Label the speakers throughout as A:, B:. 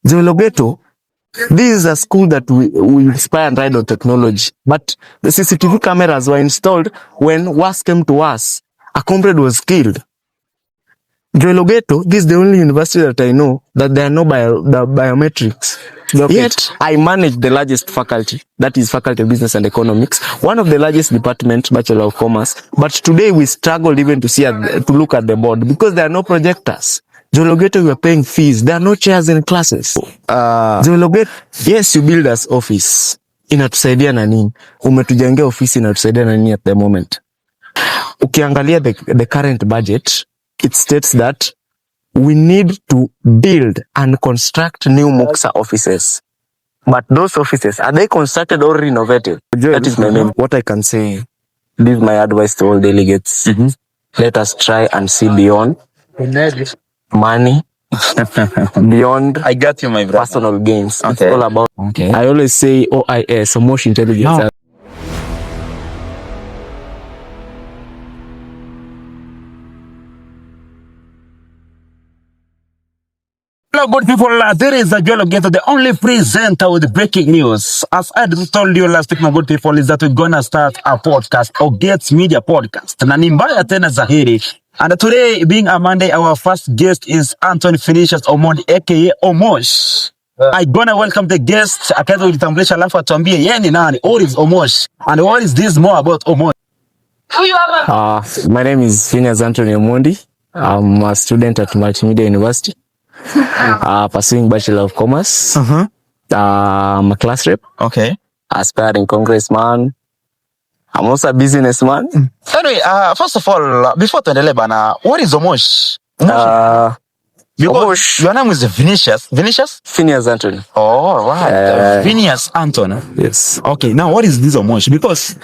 A: Jologeto, this is a school that we inspire and ride on technology. But the CCTV cameras were installed when worse came to worse. A comrade was killed. Jologeto, this is the only university that I know that there are no biometrics. Yet, I manage the largest faculty, that is Faculty of Business and Economics, one of the largest departments, Bachelor of Commerce. But today we struggle even to look at the board because there are no projectors. Jologeto, we are paying fees. There are no chairs in classes. Jologeto, yes, you build us office. Inatusaidia na nini? Umetujengea ofisi inatusaidia na nini at the moment? Ukiangalia the current budget, it states that we need to build and construct new MUXA offices. But those offices, are they constructed or renovated? That is my main. What I can say, this is my advice to all delegates. Let us try and see beyond money, beyond
B: I got you, my brother.
A: Personal gains.
B: Okay.
A: It's all about, I always say OIS, Emotional Intelligence. No.
B: Hello, good people. There is a Jologeto, the only presenter with breaking news. As I told you last week, my good people, is that we're gonna start a podcast, or Gets Media Podcast. Na ni mbaya tena zahiri. And today, being a Monday, our first guest is Anthony Finisius Omondi, aka Omosh. I gonna welcome the guest. Akaanza kujitambulisha alafu atuambie yeye ni nani. What is Omosh? And what is this more about Omosh?
A: My name is Finisius Anthony Omondi. I'm a student at Multimedia University. Pursuing Bachelor of Commerce. I'm a class rep.
B: Okay.
A: Aspiring congressman. I'm also a businessman.
B: Anyway, first of all, before tuendelee bana, what is Omosh? Because your name is Vinicius.
A: Finisius Anthony.
B: Oh, right. Finisius Anthony.
A: Yes.
B: Okay, now what is this Omosh? Because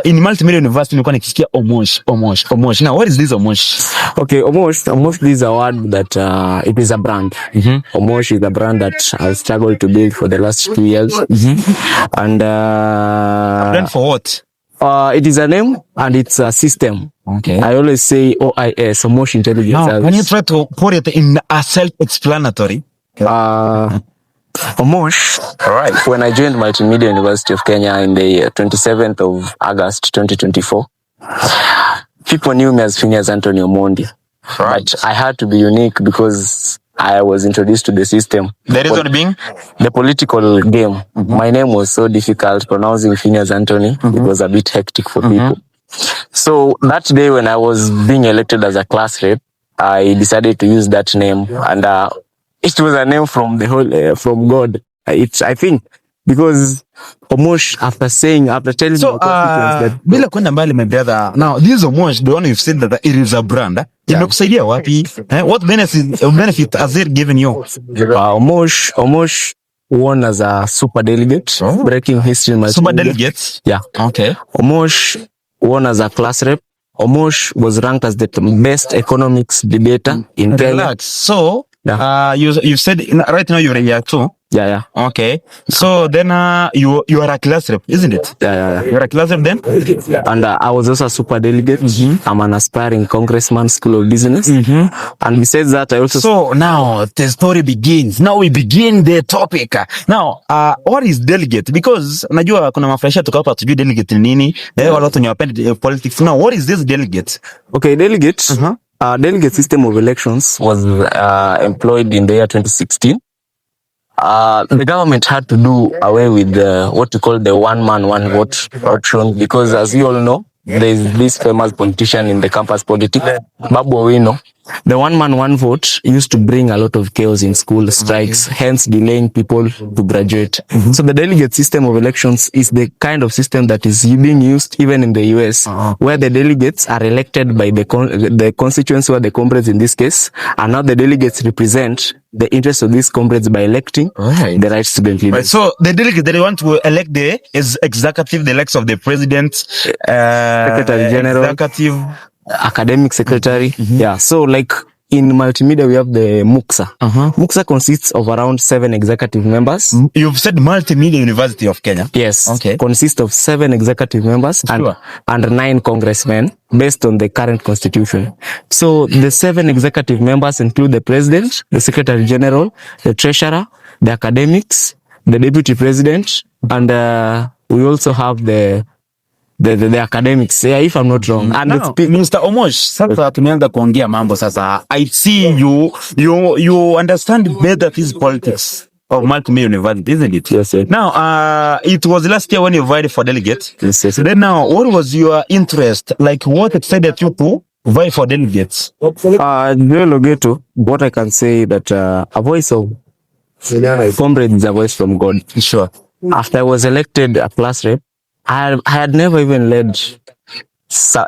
B: in Multimedia University, nilikuwa nikisikia Omosh. Now, what is this Omosh?
A: Okay, Omosh is a word that it is a brand. Omosh is a brand that I've struggled to build for the last 2 years. And
B: A brand for what?
A: it is a name and it's a system.
B: Okay.
A: I always say OIS, Emotional Intelligence.
B: Now, can you try to put it in a self-explanatory?
A: Omosh.
B: All right.
A: When I joined Multimedia University of Kenya in the 27th of August 2024, people knew me as Finisius Anthony Omondi.
B: Right.
A: But I had to be unique because I was introduced to the system.
B: The reason being?
A: The political game. My name was so difficult. Pronouncing Finisius Anthony, it was a bit hectic for people. So that day when I was being elected as a class rep, I decided to use that name, and it was a name from the whole from God. I think because Omosh, after telling
B: so,
A: me that
B: bila kwenda mbali, my brother, now this Omosh, the one you've said that it is a brand, imekusaidia wapi? What benefit has it given you?
A: Omosh won as a super delegate, breaking history in my
B: super delegate.
A: Yeah.
B: Okay.
A: Omosh won as a class rep. Omosh was ranked as the best economics debater in Kenya.
B: Relax. So, you said right now you're a year 2.
A: Yeah.
B: Okay. So then you are a class rep, isn't it?
A: Yeah.
B: You're a class rep then?
A: And I was also a super delegate. I'm an aspiring congressman, School of Business. And besides that, I also...
B: So now the story begins. Now we begin the topic. Now, what is delegate? Because najua kuna mafresha tuko hapa tujui delegate ni nini. Wala watu ni wapenda politics. Now, what is this delegate?
A: Okay, delegate. Delegate system of elections was employed in the year 2016. The government had to do away with what we call the one man, one vote option, because as you all know, there is this famous politician in the campus politics, Babu Owino. The one man, one vote used to bring a lot of chaos in school strikes, hence delaying people to graduate. So the delegate system of elections is the kind of system that is being used even in the US, where the delegates are elected by the constituents who are the comrades in this case, and now the delegates represent the interests of these comrades by electing the right student leaders.
B: Right. So the delegate, they want to elect the executive, the elects of the president, Secretary
A: General,
B: executive,
A: academic secretary. Yeah. So like in multimedia we have the MUXA. MUXA consists of around 7 executive members.
B: You've said Multimedia University of Kenya.
A: Yes.
B: Okay.
A: Consists of 7 executive members
B: Sure.
A: and 9 congressmen based on the current constitution. So the 7 executive members include the president, the secretary general, the treasurer, the academics, the deputy president, and we also have the academics, yeah, if I'm not wrong. And
B: Now, Mr. Omosh, sasa tumeanza kuongea mambo sasa. I see you understand better this politics of Multimedia University, isn't it?
A: Yes, sir.
B: Now, it was last year when you vied for delegate.
A: Yes, yes.
B: Then now, what was your interest? Like, what excited you to vie for delegates?
A: Joel Ogeto, what I can say that a voice of comrades is a voice from God.
B: Sure.
A: After I was elected a class rep, I had never even led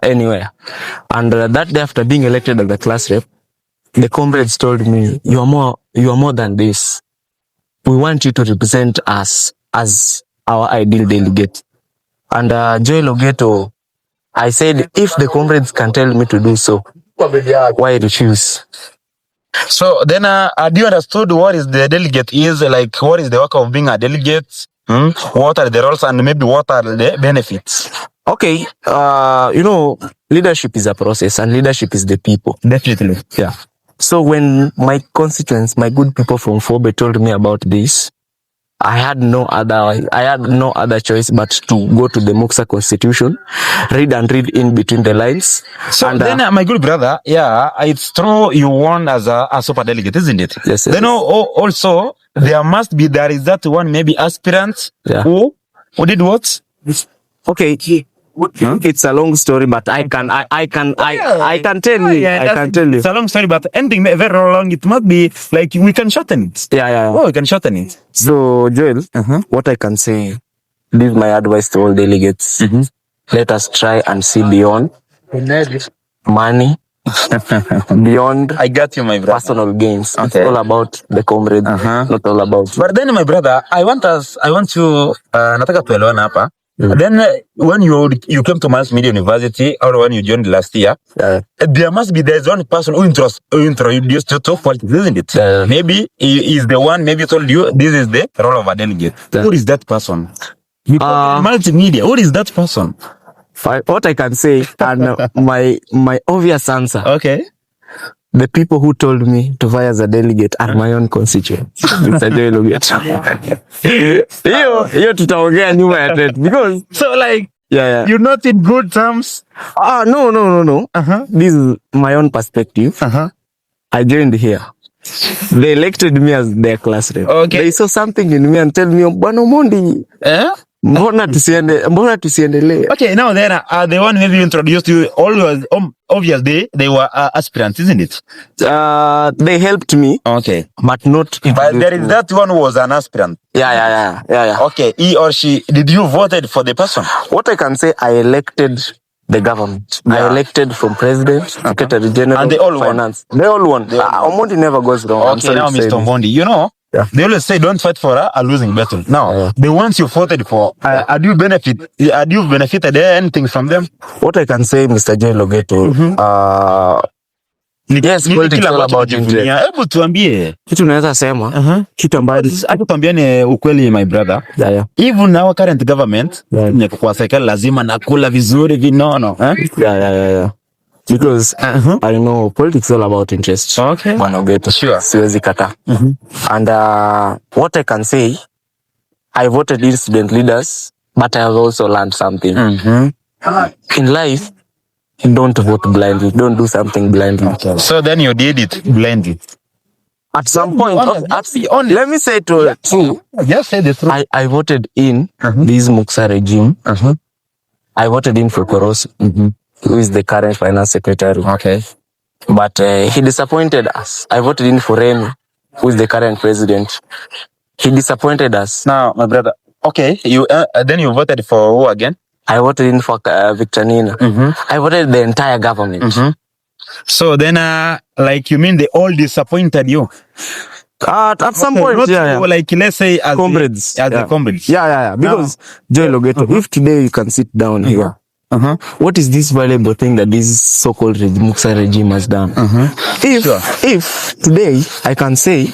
A: anywhere. And that day after being elected as the class rep, the comrades told me, you are more than this. We want you to represent us as our ideal delegate. And Joel Ogeto, I said, if the comrades can tell me to do so, why refuse?
B: So then, do you understood what is the delegate is? Like, what is the work of being a delegate? What are the roles and maybe what are the benefits?
A: Okay, leadership is a process and leadership is the people.
B: Definitely.
A: Yeah. So when my constituents, my good people from Fobe told me about this, I had no other choice but to go to the MUXA constitution, read in between the lines.
B: So
A: and,
B: then, my good brother, yeah, it's true you won as a super delegate, isn't it?
A: Yes.
B: Then also, there is that one maybe aspirant who did what?
A: Okay. It's a long story, but I can tell you. I can tell you.
B: It's a long story, but ending very long. It must be like we can shorten it.
A: Yeah.
B: Oh, we can shorten it.
A: So, Joel, what I can say, this is my advice to all delegates. Let us try and see beyond money, beyond
B: I got you, my brother.
A: personal gains.
B: Okay.
A: It's all about the comrade, not all about.
B: But then, my brother, I want you, nataka tuelewana hapa. Then when you came to Multimedia University or when you joined last year, there's one person who introduced you to politics, isn't it? Maybe he is the one, maybe told you this is the role of a delegate. Who is that person? Multimedia, who is that person?
A: What I can say, and my obvious answer.
B: Okay.
A: The people who told me to vie as a delegate are my own constituents. Mr. Joel Ogeto. Hiyo tutaongea nyuma ya tent because
B: So like
A: you're
B: not in good terms.
A: No. This is my own perspective. I joined here. They elected me as their class rep.
B: Okay.
A: They saw something in me and tell me, Bwana Omondi, mbona tusiendelee?
B: Okay, now then the one maybe introduced you always obviously they were aspirants, isn't it?
A: They helped me.
B: Okay.
A: But not.
B: But there is that one who was an aspirant.
A: Yeah.
B: Okay, he or she, did you voted for the person?
A: What I can say, I elected the government. I elected from president, secretary general,
B: and they all
A: finance. They all won. Omondi never goes wrong.
B: Okay, now Mr. Omondi, they always say don't fight for a losing battle. Now, the ones you voted for, had you benefited anything from them?
A: What I can say, Mr. Joel Ogeto, yes, politics all about interest.
B: Hebu tuambie.
A: Kitu naweza sema, kitu ambayo
B: tuambiane ukweli, my brother. Even our current government, kwa serikali lazima nakula vizuri vinono.
A: Yeah. Because I know politics all about interest.
B: Okay.
A: Bwana Ogeto.
B: Sure.
A: Siwezi kata. And what I can say, I voted in student leaders, but I have also learned something. In life, don't vote blindly. Don't do something blindly.
B: Okay. So then you did it blindly.
A: At some point, let me say to true.
B: Just say the truth.
A: I voted in this MUXA regime. I voted in for Koros, who is the current finance secretary.
B: Okay.
A: But he disappointed us. I voted in for Remy, who is the current president. He disappointed us.
B: Now, my brother. Okay. You then you voted for who again?
A: I voted in for Victor Nina. I voted the entire government.
B: So then, like you mean they all disappointed you?
A: At some point,
B: Like let's say as
A: comrades.
B: the comrades.
A: Yeah. Because Joel Ogeto, if today you can sit down here What is this valuable thing that this so-called Muksa regime has done? If today I can say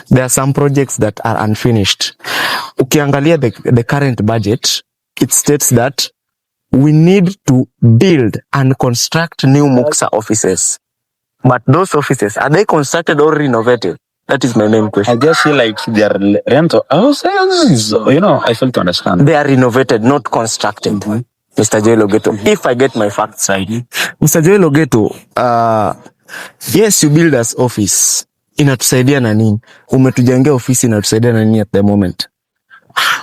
A: there are some projects that are unfinished. Ukiangalia the current budget, it states that we need to build and construct new Muksa offices. But those offices, are they constructed or renovated? That is my main question.
B: I just feel like they are rental houses. I fail to understand.
A: They are renovated, not constructed. Mr. Joel Ogeto, if I get my facts right. Mr. Joel Ogeto, yes, you build us office. Inatusaidia na nini? Umetujengea office inatusaidia na nini at the moment?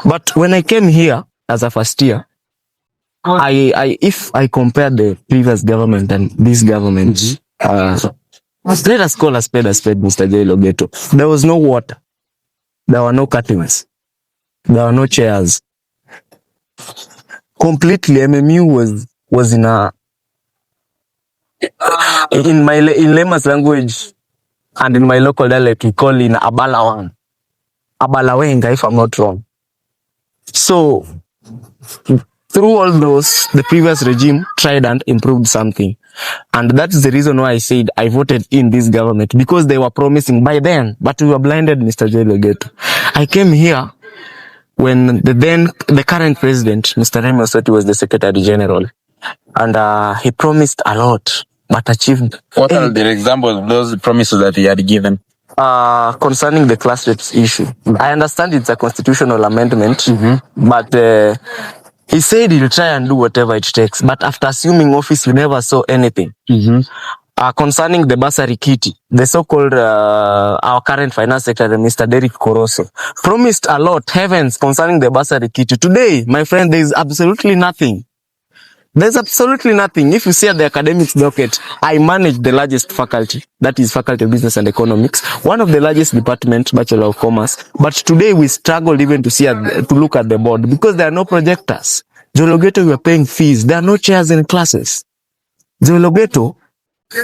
A: But when I came here as a first year, if I compare the previous government and this government, let us call a spade, Mr. Joel Ogeto. There was no water. There were no curtains. There were no chairs. Completely, MMU was in layman's language and in my local dialect, we call it Abalawenga, if I'm not wrong. So, through all those, the previous regime tried and improved something. And that is the reason why I said I voted in this government, because they were promising by then, but we were blinded, Mr. Joel Ogeto. I came here when the current president, Mr. Remi Osoti, was the Secretary General. And he promised a lot, but achieved.
B: What are the examples of those promises that he had given?
A: Concerning the class rates issue. I understand it's a constitutional amendment, but he said he'll try and do whatever it takes. But after assuming office, we never saw anything. Concerning the bursary kitty, the so-called our current finance secretary, Mr. Derek Koroso, promised a lot, heavens, concerning the bursary kitty. Today, my friend, there is absolutely nothing. There's absolutely nothing. If you see at the academics docket, I manage the largest faculty, that is Faculty of Business and Economics, one of the largest departments, Bachelor of Commerce. But today we struggled even to look at the board because there are no projectors. Joel Ogeto, we are paying fees. There are no chairs in classes. Joel Ogeto,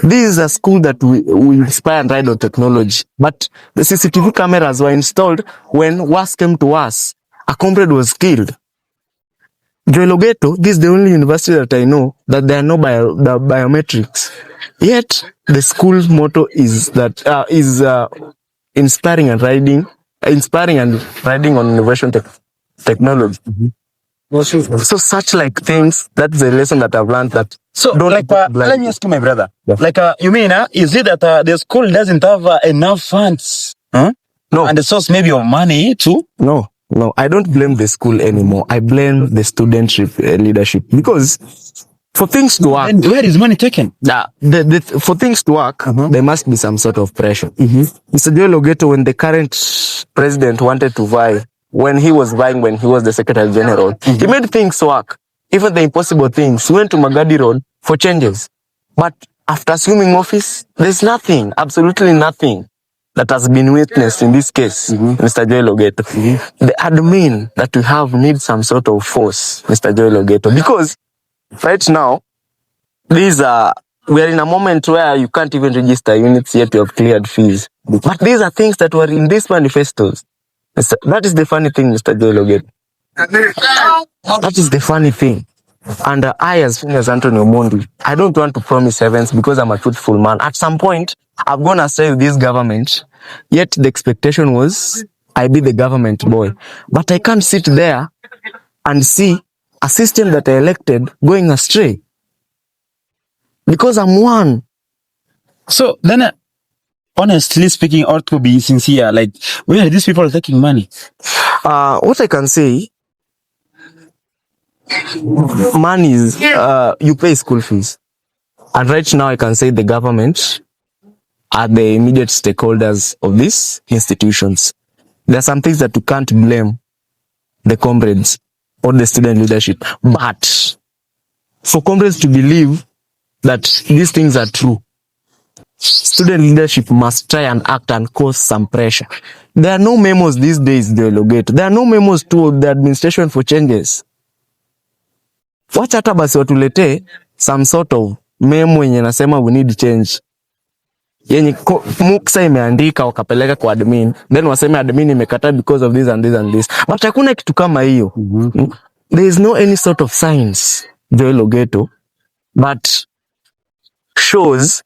A: this is a school that we inspire and ride on technology. But the CCTV cameras were installed when worse came to us. A comrade was killed. Joel Ogeto, this is the only university that I know that there are no biometrics. Yet the school motto is that inspiring and riding on innovation technology. So such like things, that's the lesson that I've learned. That
B: so let me ask you, my brother. Yeah. You mean is it that the school doesn't have enough funds?
A: No.
B: And the source maybe of money too?
A: No, I don't blame the school anymore. I blame the student leadership, because for things to work,
B: and where is money taken?
A: For things to work, there must be some sort of pressure. Mr. Joel Ogeto, when the current president wanted to vie, when he was the Secretary General, he made things work. Even the impossible things. He went to Magadi Road for changes. But after assuming office, there's nothing, absolutely nothing that has been witnessed in this case, Mr. Joel Ogeto. The admin that we have needs some sort of force, Mr. Joel Ogeto, because right now, we are in a moment where you can't even register units yet you have cleared fees. But these are things that were in these manifestos. That is the funny thing, Mr. Joel Ogeto. That is the funny thing. And I, as Anthony Omondi, I don't want to promise heavens because I'm a truthful man. At some point, I've gone astray with this government, yet the expectation was I be the government boy. But I can't sit there and see a system that I elected going astray. Because I'm one.
B: So then, honestly speaking, or to be sincere, like, where are these people taking money?
A: What I can say, money is, you pay school fees. And right now I can say the government are the immediate stakeholders of these institutions. There are some things that you can't blame the comrades or the student leadership. But for comrades to believe that these things are true, student leadership must try and act and cause some pressure. There are no memos these days, Joel Ogeto. There are no memos to the administration for changes. Wacha hata basi watulete some sort of memo yenye nasema we need change. Yenye Muksa imeandika wakapeleka kwa admin, then waseme admin imekataa because of this and this and this. But hakuna kitu kama hiyo. There is no any sort of science Joel Ogeto, but shows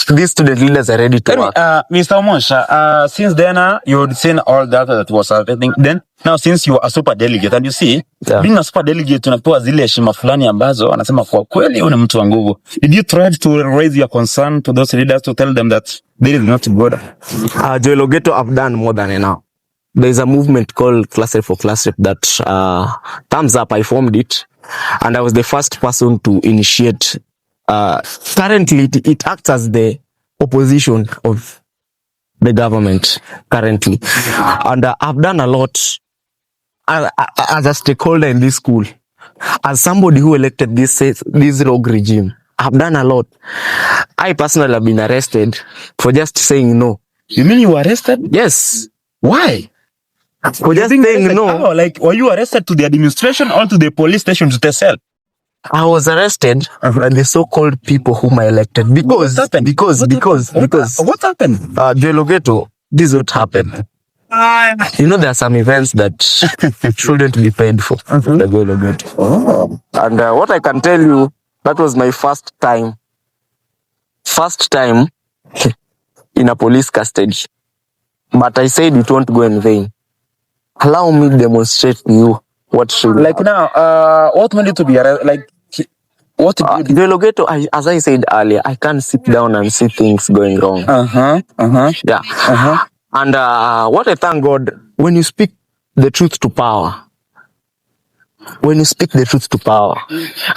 A: these student leaders are ready to work.
B: Mr. Omosha, since then you'd seen all that was happening. Then now since you are a super delegate and you see being a super delegate unapewa zile heshima fulani ambazo anasema kwa kweli huyu ni mtu wa nguvu. Did you try to raise your concern to those leaders to tell them that there is not God?
A: Joel Ogeto have done more than enough. There is a movement called Class Rep for Class Rep that Thumbs Up, I formed it, and I was the first person to initiate. Currently, it acts as the opposition of the government currently. And I've done a lot as a stakeholder in this school. As somebody who elected this rogue regime, I've done a lot. I personally have been arrested for just saying no.
B: You mean you were arrested?
A: Yes.
B: Why?
A: For just saying no.
B: Oh, like, were you arrested to the administration or to the police station to the cell?
A: I was arrested by the so-called people whom I elected because
B: what happened? What happened?
A: Joel Ogeto, this is what happened. You know, there are some events that shouldn't be paid for. The Joel Ogeto.
B: Oh.
A: And what I can tell you, that was my first time in a police custody. But I said it won't go in vain. Allow me to demonstrate to you what should
B: like happen. Now, what made you to be arrested? Like, what did you do?
A: Joel Ogeto, as I said earlier, I can't sit down and see things going wrong. Yeah. And what I thank God, when you speak the truth to power,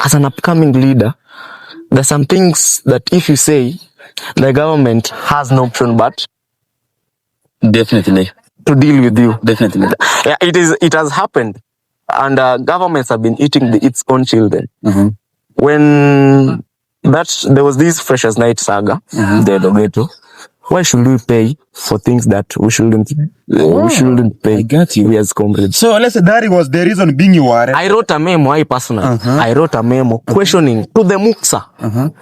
A: as an upcoming leader, there's some things that if you say, the government has no option but
B: definitely
A: to deal with you.
B: Definitely.
A: Yeah, it has happened. And governments have been eating its own children. When there was this Freshers' Night saga, the Ogeto, why should we pay for things that we shouldn't pay?
B: I got you.
A: We as comrades.
B: So let's say that was the reason being you are.
A: I wrote a memo, I personally. I wrote a memo questioning to the Muksa.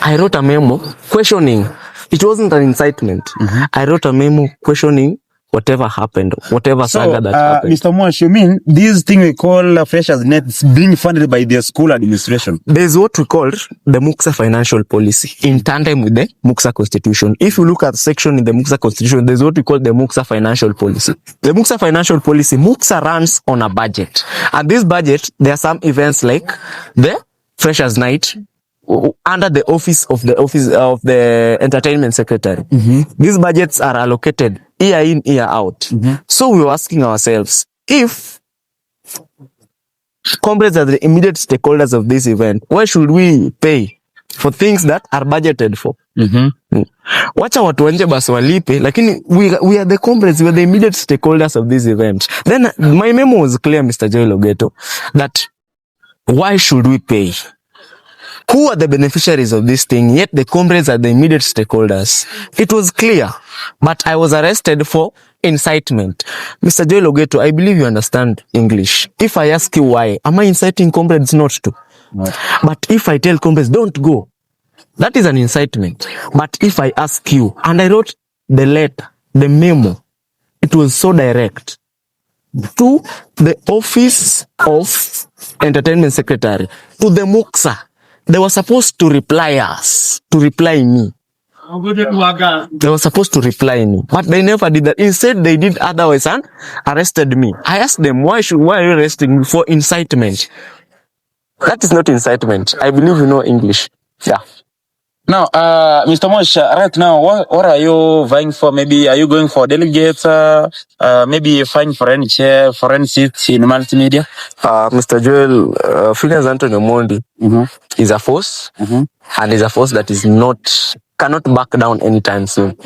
A: I wrote a memo questioning. It wasn't an incitement. I wrote a memo questioning whatever happened, whatever saga that happened.
B: Mr. Mosh, you mean this thing we call Freshers' Net is being funded by the school administration?
A: There's what we call the Muksa financial policy in tandem with the Muksa constitution. If you look at the section in the Muksa constitution, there's what we call the Muksa financial policy. The Muksa financial policy, Muksa runs on a budget. And this budget, there are some events like the Freshers' Night, under the office of the entertainment secretary. These budgets are allocated year in, year out. So we were asking ourselves, if comrades are the immediate stakeholders of this event, why should we pay for things that are budgeted for? Wacha watu wanje basi walipe, lakini we are the comrades, we are the immediate stakeholders of this event. Then my memo was clear, Mr. Joel Ogeto, that why should we pay? Who are the beneficiaries of this thing? Yet the comrades are the immediate stakeholders. It was clear, but I was arrested for incitement. Mr. Joel Ogeto, I believe you understand English. If I ask you why, am I inciting comrades not to? No. But if I tell comrades, don't go, that is an incitement. But if I ask you, and I wrote the letter, the memo, it was so direct to the office of entertainment secretary, to the Muksa. They were supposed to reply me. They were supposed to reply me, but they never did that. Instead, they did otherwise and arrested me. I asked them, why are you arresting me for incitement? That is not incitement. I believe you know English. Yeah.
B: Now, Mr. Mosh, right now, what are you vying for? Maybe are you going for delegates? Maybe you're vying for any chair, for any seat in multimedia?
A: Mr. Joel, Phineas Anthony Omondi is a force, and is a force that cannot back down anytime soon.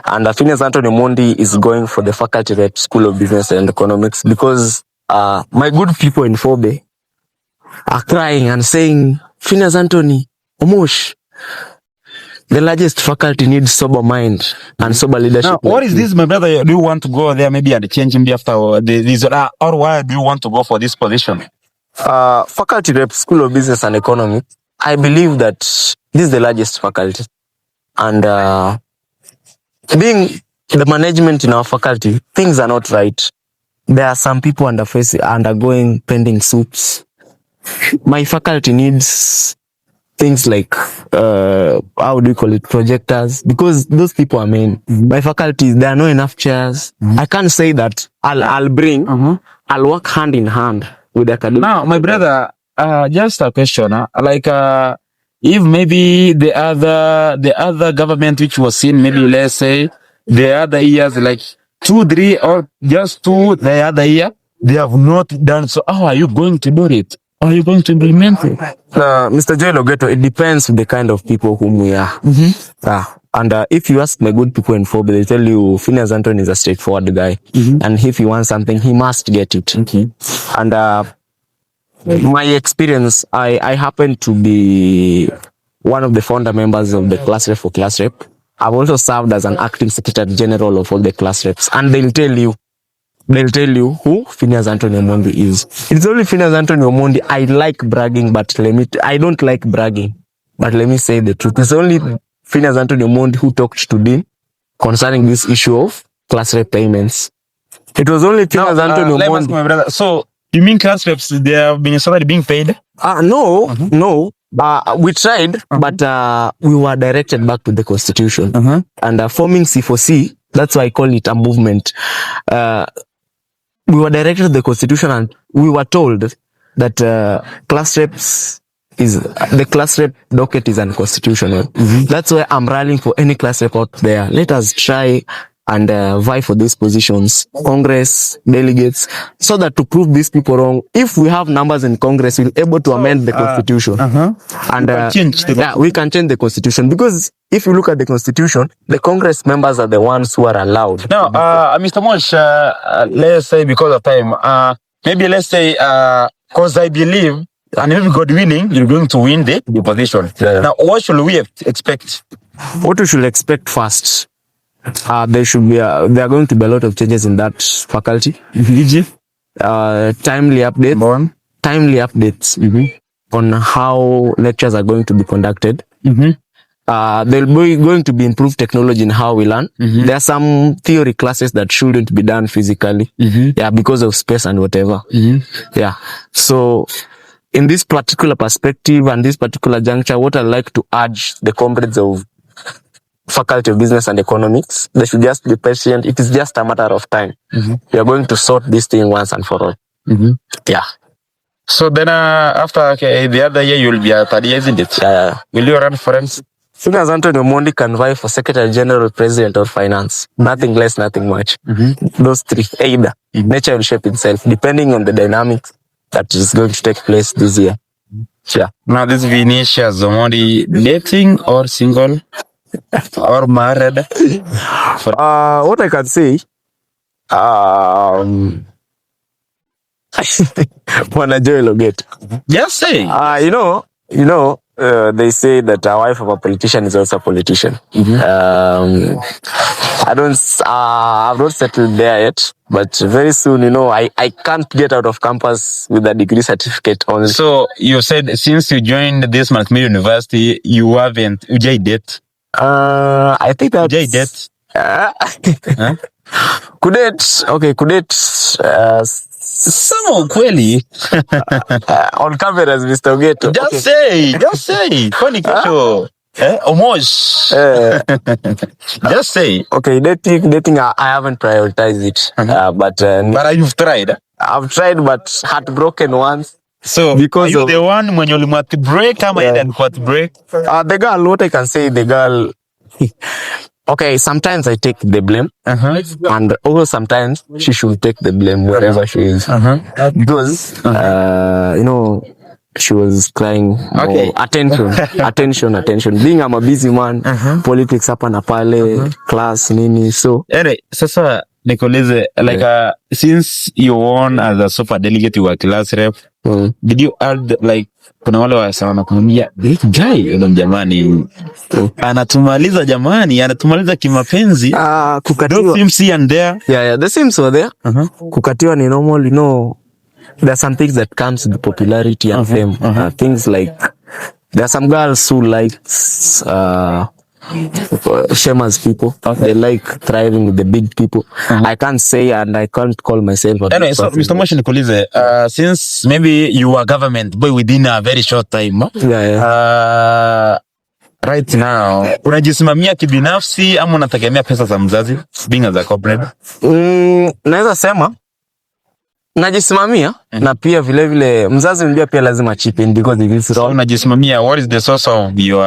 A: And Phineas Anthony Omondi is going for the faculty rep, School of Business and Economics, because my good people in Fobe are crying and saying, Phineas Anthony Omosh, the largest faculty needs sober mind and sober leadership.
B: Now, what is this, my brother? Do you want to go there maybe and change him after this, or why do you want to go for this position?
A: Faculty rep, School of Business and Economy, I believe that this is the largest faculty. And being the management in our faculty, things are not right. There are some people undergoing pending suits my faculty needs things like how do you call it, projectors, because those people are main. My faculty, there are not enough chairs. I can't say that I'll bring, I'll work hand in hand with the academic.
B: Now, my brother, just a question, if maybe the other government which was seen, maybe let's say the other years, like 2, 3, or just 2 the other year, they have not done so. How are you going to do it? How are you going to implement it?
A: Mr. Joel Ogeto, it depends on the kind of people whom we are. And if you ask my good people in Fobe, they tell you Phineas Anton is a straightforward guy. And if he wants something, he must get it. And my experience, I happen to be one of the founder members of the class rep for class rep. I've also served as an acting secretary general of all the class reps. And they'll tell you who Phineas Anthony Omondi is. It's only Phineas Anthony Omondi. I like bragging, but I don't like bragging. But let me say the truth. It's only Phineas Anthony Omondi who talked to Dean concerning this issue of class rep payments. It was only Phineas Anthony
B: Let me ask
A: Omondi.
B: my brother. So, you mean class reps, they have been started being paid?
A: No. We tried, but we were directed back to the constitution. And forming C4C, that's why I call it a movement. We were directed to the constitution and we were told that class reps is the class rep docket is unconstitutional. That's why I'm rallying for any class rep out there. Let us try and vie for these positions, Congress, delegates, so that to prove these people wrong, if we have numbers in Congress, we'll be able to amend the constitution. And we can change the constitution, because if you look at the constitution, the Congress members are the ones who are allowed.
B: Now, Mr. Mosh, let's say because of time, maybe let's say, because I believe, and maybe God willing, you're going to win the position. Now, what should we expect?
A: What we should expect first, there are going to be a lot of changes in that faculty. Timely updates on how lectures are going to be conducted. There'll be going to be improved technology in how we learn. There are some theory classes that shouldn't be done physically, because of space and whatever. So in this particular perspective and this particular juncture, what I'd like to urge the comrades of Faculty of Business and Economics, they should just be patient. It is just a matter of time. We are going to sort this thing once and for all.
B: So then after the other year, you'll be at 30 years, isn't it? Will you run for MC?
A: Phineas Anthony Omondi can vie for Secretary General, President, or Finance. Nothing less, nothing much. Those three, either. Nature will shape itself, depending on the dynamics that is going to take place this year.
B: Now, this Vinicius Omondi, dating or single or married?
A: What I can say, Bwana Joel Ogeto.
B: Just say.
A: They say that a wife of a politician is also a politician. I've not settled there yet, but very soon, I can't get out of campus with a degree certificate only.
B: So you said since you joined this Macmillan University, you haven't date.
A: I think that
B: date.
A: Kudet.
B: Some kweli.
A: On cameras, Mr. Ogeto.
B: Just say. Funny kesho. Omosh. Just say.
A: Okay, dating, I haven't prioritized it. But
B: you've tried.
A: I've tried, but heartbroken once.
B: So, because are you the one when you want break? Am I then what break?
A: The girl, what I can say, the girl. Okay, sometimes I take the blame, and also sometimes she should take the blame wherever she is, because she was crying.
B: Okay,
A: attention. Being I'm a busy man, politics hapa na pale, class nini. So
B: anyway, sasa Nikoleze, like since you won as a super delegate, you were class rep. Did you add like kuna wale wasema nakumwambia guy jamani anatumaliza kimapenzi
A: kukatiwa
B: seems here and there.
A: The seems were there. Kukatiwa ni normal, there are some things that comes with popularity and fame. Things like there are some girls who likes shameless people. They like thriving with the big people. I can't say and I can't call myself a
B: Anyway,
A: big
B: so
A: person.
B: Mr. Moshi nikuulize, since maybe you are government boy within a very short time, right now unajisimamia kibinafsi ama unategemea pesa za mzazi being as a corporate?
A: Naweza sema najisimamia na pia vile mzazi mbia pia lazima chip in because it is wrong.
B: Unajisimamia, what is the source of your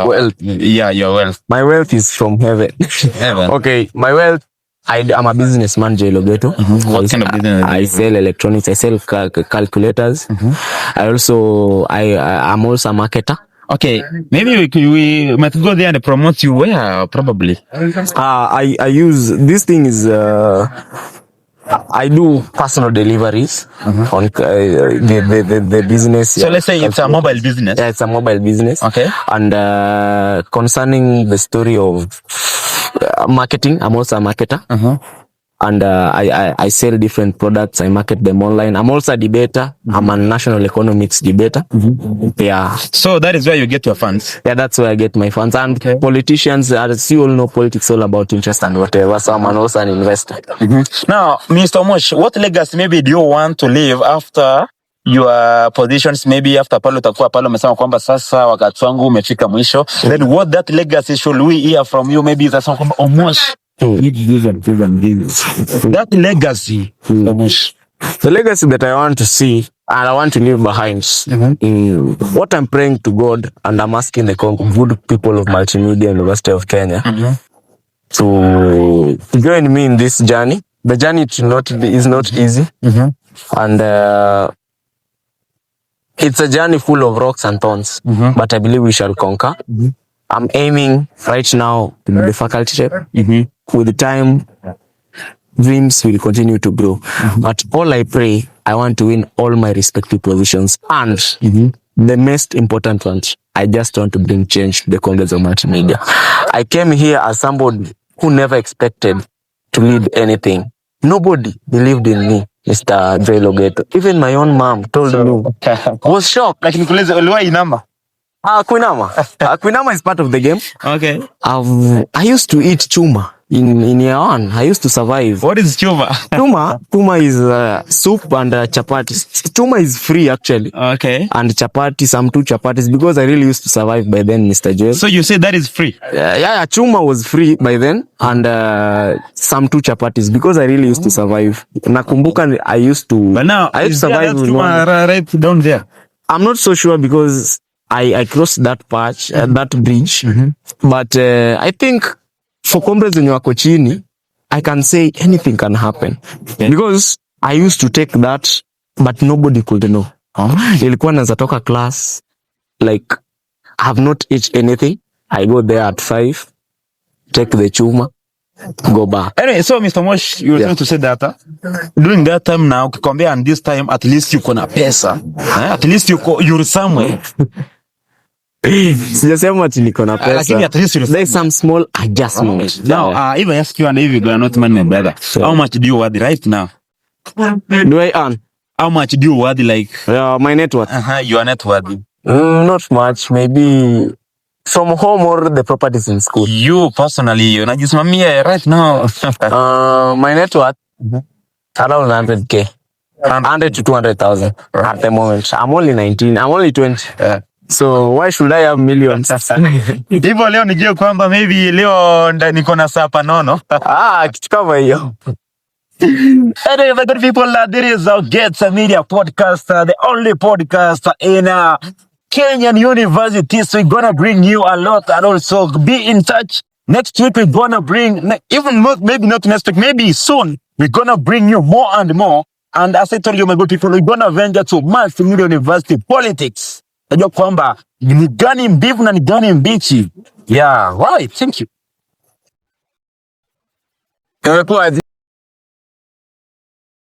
A: wealth?
B: Yeah, your wealth.
A: My wealth is from heaven.
B: Heaven.
A: Okay, my wealth, I'm a businessman, Jay Logeto.
B: What kind of business?
A: I sell electronics. I sell calculators. I'm also a marketer.
B: Okay, maybe we might go there and promote you where probably.
A: I use this thing is I do personal deliveries on the business.
B: So let's say it's a mobile business.
A: Yeah, it's a mobile business.
B: Okay.
A: And concerning the story of marketing, I'm also a marketer. And I sell different products. I market them online. I'm also a debater. I'm a national economics debater. Yeah.
B: So that is where you get your funds.
A: Yeah, that's where I get my funds. And politicians, as you all know, politics all about interest and whatever. So I'm also an investor.
B: Now, Mr. Mosh, what legacy maybe do you want to leave after your positions? Maybe after pale utakuwa pale umesema kwamba sasa wakati wangu umefika mwisho. Then what that legacy should we hear from you? Maybe that's kwamba Mosh. That legacy.
A: The legacy that I want to see and I want to leave behind, what I'm praying to God and I'm asking the good people of Multimedia University of Kenya to join me in this journey. The journey is not easy, and it's a journey full of rocks and thorns, but I believe we shall conquer. I'm aiming right now to be the faculty rep. With the time, dreams will continue to grow. But all I pray, I want to win all my respective positions. And the most important one, I just want to bring change to the Congress of Multimedia. I came here as somebody who never expected to lead anything. Nobody believed in me, Mr. Jay Logeto. Even my own mom told me. I was shocked.
B: Like nikuulize uliwahi inama?
A: Kuinama. Kuinama is part of the game.
B: Okay.
A: I used to eat chuma in year one. I used to survive.
B: What is chuma?
A: Chuma is soup and chapati. Chuma is free actually.
B: Okay.
A: And chapati, some 2 chapatis, because I really used to survive by then, Mr. Joel.
B: So you say that is free?
A: Yeah, chuma was free by then, and some 2 chapatis, because I really used to survive. Nakumbuka I used to.
B: But now
A: I used to survive with
B: chuma right down there.
A: I'm not so sure because I crossed that patch, that bridge. But I think for comrades wenye wako chini, I can say anything can happen. Because I used to take that, but nobody could know. Nilikuwa naweza toka class, like, I have not eaten anything. I go there at 5, take the chuma, go back.
B: Anyway, so Mr. Mosh, you were trying to say that during that time now, ukikwambia and this time, at least you na pesa. At least you're somewhere.
A: Sijasema ati niko na pesa.
B: Lakini at least
A: there's some small adjustment.
B: Now, if I ask you and if you are not man, my brother, how much do you worth right now?
A: Do I earn?
B: How much do you worth like?
A: My net worth.
B: Your net worth.
A: Not much, maybe from home or the properties in school.
B: You personally, unajisimamia right now.
A: My net worth around 100K. 100 to 200,000 at the moment. I'm only 19. I'm only 20. So why should I have millions?
B: Hivyo leo nijue kwamba maybe leo niko na sapa nono.
A: Kitu kama hiyo.
B: Hey, the good people, this is our Gets Media podcast, the only podcast in Kenyan university. So we're gonna bring you a lot, and also be in touch. Next week we're gonna bring, even more, maybe not next week, maybe soon, we're gonna bring you more and more. And as I told you, my good people, we're gonna venture to Multimedia University politics. Najua kwamba ni gani mbivu na ni gani mbichi. Yeah, right. Thank you.